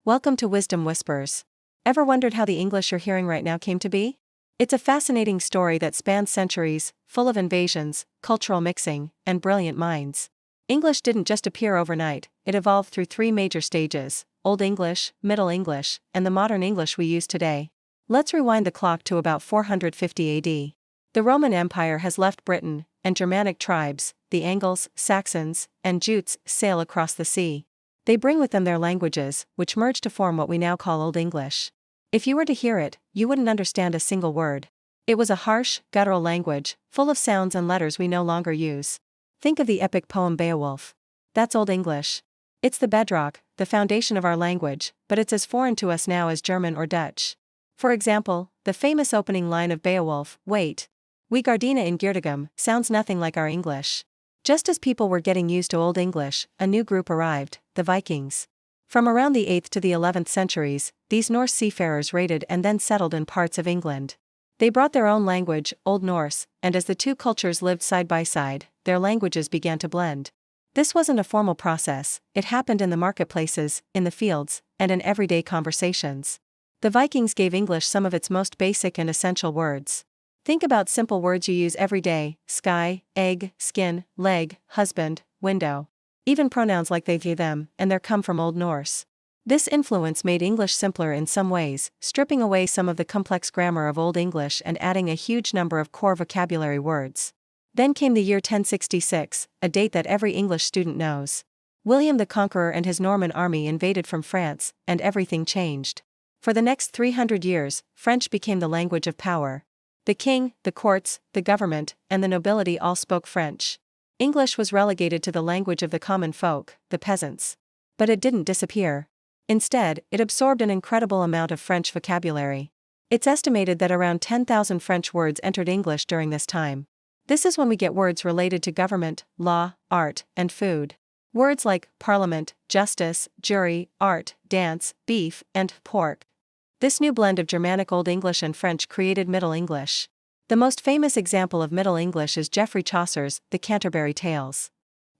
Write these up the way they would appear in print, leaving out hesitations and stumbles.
Welcome to Wisdom Whispers. Ever wondered how the English you're hearing right now came to be? It's a fascinating story that spans centuries, full of invasions, cultural mixing, and brilliant minds. English didn't just appear overnight, it evolved through three major stages: Old English, Middle English, and the modern English we use today. Let's rewind the clock to about 450 AD. The Roman Empire has left Britain, and Germanic tribes, the Angles, Saxons, and Jutes, sail across the sea. They bring with them their languages, which merge to form what we now call Old English. If you were to hear it, you wouldn't understand a single word. It was a harsh, guttural language, full of sounds and letters we no longer use. Think of the epic poem Beowulf. That's Old English. It's the bedrock, the foundation of our language, but it's as foreign to us now as German or Dutch. For example, the famous opening line of Beowulf, "Wait, we Gardena in Geerdigum," sounds nothing like our English. Just as people were getting used to Old English, a new group arrived, the Vikings. From around the 8th to the 11th centuries, these Norse seafarers raided and then settled in parts of England. They brought their own language, Old Norse, and as the two cultures lived side by side, their languages began to blend. This wasn't a formal process, it happened in the marketplaces, in the fields, and in everyday conversations. The Vikings gave English some of its most basic and essential words. Think about simple words you use every day: sky, egg, skin, leg, husband, window. Even pronouns like they, them, and their come from Old Norse. This influence made English simpler in some ways, stripping away some of the complex grammar of Old English and adding a huge number of core vocabulary words. Then came the year 1066, a date that every English student knows. William the Conqueror and his Norman army invaded from France, and everything changed. For the next 300 years, French became the language of power. The king, the courts, the government, and the nobility all spoke French. English was relegated to the language of the common folk, the peasants. But it didn't disappear. Instead, it absorbed an incredible amount of French vocabulary. It's estimated that around 10,000 French words entered English during this time. This is when we get words related to government, law, art, and food. Words like parliament, justice, jury, art, dance, beef, and pork. This new blend of Germanic Old English and French created Middle English. The most famous example of Middle English is Geoffrey Chaucer's The Canterbury Tales.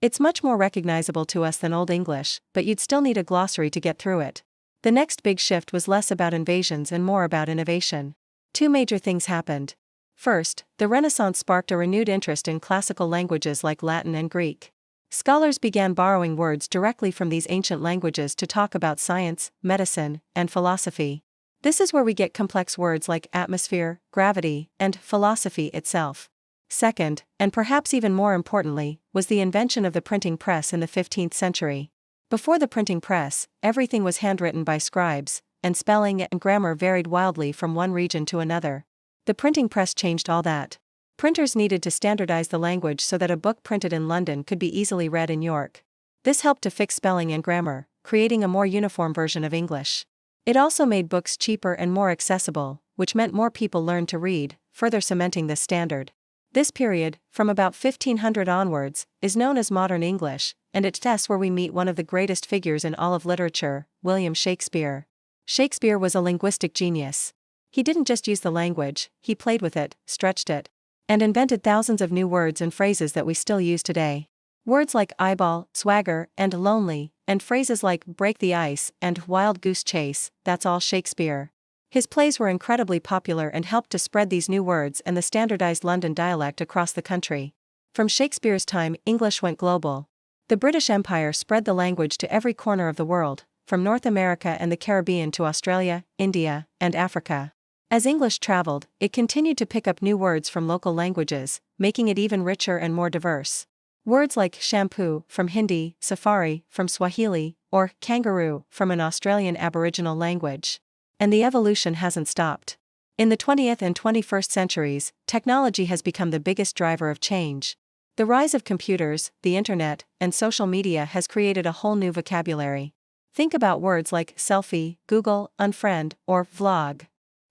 It's much more recognizable to us than Old English, but you'd still need a glossary to get through it. The next big shift was less about invasions and more about innovation. Two major things happened. First, the Renaissance sparked a renewed interest in classical languages like Latin and Greek. Scholars began borrowing words directly from these ancient languages to talk about science, medicine, and philosophy. This is where we get complex words like atmosphere, gravity, and philosophy itself. Second, and perhaps even more importantly, was the invention of the printing press in the 15th century. Before the printing press, everything was handwritten by scribes, and spelling and grammar varied wildly from one region to another. The printing press changed all that. Printers needed to standardize the language so that a book printed in London could be easily read in York. This helped to fix spelling and grammar, creating a more uniform version of English. It also made books cheaper and more accessible, which meant more people learned to read, further cementing this standard. This period, from about 1500 onwards, is known as Modern English, and it's where we meet one of the greatest figures in all of literature, William Shakespeare. Shakespeare was a linguistic genius. He didn't just use the language, he played with it, stretched it, and invented thousands of new words and phrases that we still use today. Words like eyeball, swagger, and lonely, and phrases like break the ice and wild goose chase, that's all Shakespeare. His plays were incredibly popular and helped to spread these new words and the standardized London dialect across the country. From Shakespeare's time, English went global. The British Empire spread the language to every corner of the world, from North America and the Caribbean to Australia, India, and Africa. As English traveled, it continued to pick up new words from local languages, making it even richer and more diverse. Words like shampoo, from Hindi, safari, from Swahili, or kangaroo, from an Australian Aboriginal language. And the evolution hasn't stopped. In the 20th and 21st centuries, technology has become the biggest driver of change. The rise of computers, the internet, and social media has created a whole new vocabulary. Think about words like selfie, Google, unfriend, or vlog.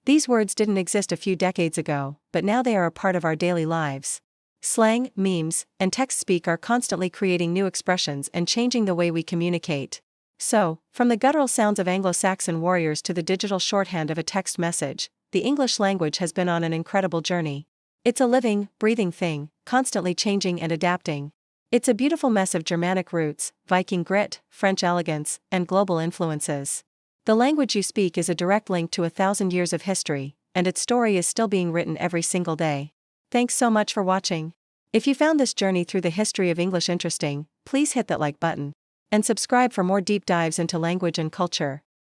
These words didn't exist a few decades ago, but now they are a part of our daily lives. Slang, memes, and text speak are constantly creating new expressions and changing the way we communicate. So, from the guttural sounds of Anglo-Saxon warriors to the digital shorthand of a text message, the English language has been on an incredible journey. It's a living, breathing thing, constantly changing and adapting. It's a beautiful mess of Germanic roots, Viking grit, French elegance, and global influences. The language you speak is a direct link to 1,000 years of history, and its story is still being written every single day. Thanks so much for watching. If you found this journey through the history of English interesting, please hit that like button. And subscribe for more deep dives into language and culture.